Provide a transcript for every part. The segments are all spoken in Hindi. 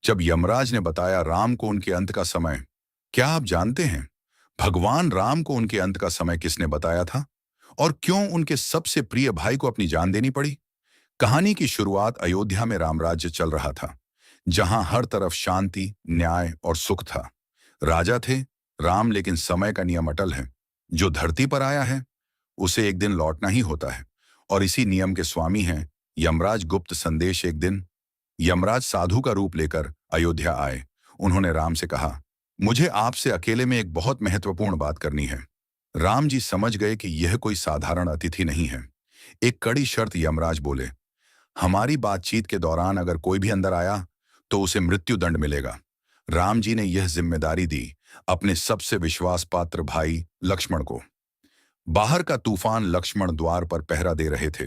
जब यमराज ने बताया राम को उनके अंत का समय, क्या आप जानते हैं भगवान राम को उनके अंत का समय किसने बताया था और क्यों उनके सबसे प्रिय भाई को अपनी जान देनी पड़ी? कहानी की शुरुआत अयोध्या में रामराज्य चल रहा था, जहां हर तरफ शांति, न्याय और सुख था। राजा थे राम, लेकिन समय का नियम अटल है। जो धरती पर आया है उसे एक दिन लौटना ही होता है, और इसी नियम के स्वामी हैं यमराज। गुप्त संदेश। एक दिन यमराज साधु का रूप लेकर अयोध्या आए। उन्होंने राम से कहा, मुझे आपसे अकेले में एक बहुत महत्वपूर्ण बात करनी है। राम जी समझ गए कि यह कोई साधारण अतिथि नहीं है। एक कड़ी शर्त यमराज बोले, हमारी बातचीत के दौरान अगर कोई भी अंदर आया तो उसे मृत्यु दंड मिलेगा। राम जी ने यह जिम्मेदारी दी अपने सबसे विश्वास पात्र भाई लक्ष्मण को। बाहर का तूफान, लक्ष्मण द्वार पर पहरा दे रहे थे।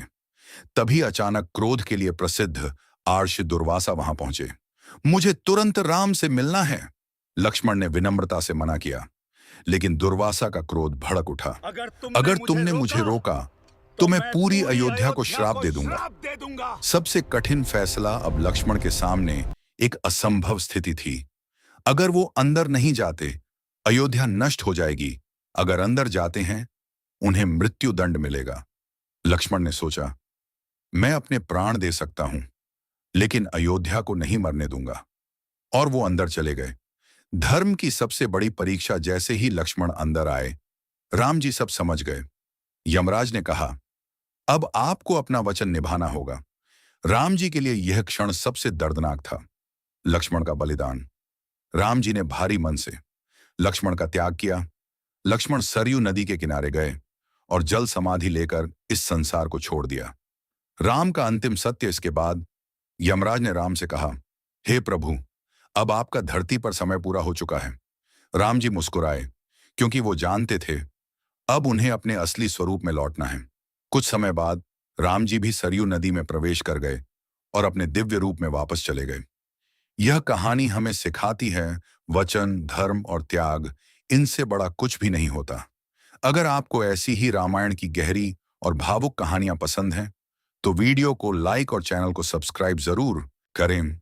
तभी अचानक क्रोध के लिए प्रसिद्ध आर्ष दुर्वासा वहां पहुंचे। मुझे तुरंत राम से मिलना है, लक्ष्मण ने विनम्रता से मना किया। लेकिन दुर्वासा का क्रोध भड़क उठा। अगर तुमने मुझे रोका तो मैं पूरी अयोध्या को श्राप दे दूंगा। सबसे कठिन फैसला अब लक्ष्मण के सामने एक असंभव स्थिति थी। अगर वो अंदर नहीं जाते, अयोध्या नष्ट हो जाएगी। अगर अंदर जाते हैं, उन्हें मृत्यु दंड मिलेगा। लक्ष्मण ने सोचा, मैं अपने प्राण दे सकता हूं, लेकिन अयोध्या को नहीं मरने दूंगा। और वो अंदर चले गए। धर्म की सबसे बड़ी परीक्षा। जैसे ही लक्ष्मण अंदर आए, राम जी सब समझ गए। यमराज ने कहा, अब आपको अपना वचन निभाना होगा। राम जी के लिए यह क्षण सबसे दर्दनाक था। लक्ष्मण का बलिदान। राम जी ने भारी मन से लक्ष्मण का त्याग किया। लक्ष्मण सरयू नदी के किनारे गए और जल समाधि लेकर इस संसार को छोड़ दिया। राम का अंतिम सत्य। इसके बाद यमराज ने राम से कहा, हे प्रभु, अब आपका धरती पर समय पूरा हो चुका है। राम जी मुस्कुराए, क्योंकि वो जानते थे अब उन्हें अपने असली स्वरूप में लौटना है। कुछ समय बाद राम जी भी सरयू नदी में प्रवेश कर गए और अपने दिव्य रूप में वापस चले गए। यह कहानी हमें सिखाती है, वचन, धर्म और त्याग, इनसे बड़ा कुछ भी नहीं होता। अगर आपको ऐसी ही रामायण की गहरी और भावुक कहानियां पसंद हैं, तो वीडियो को लाइक और चैनल को सब्सक्राइब जरूर करें।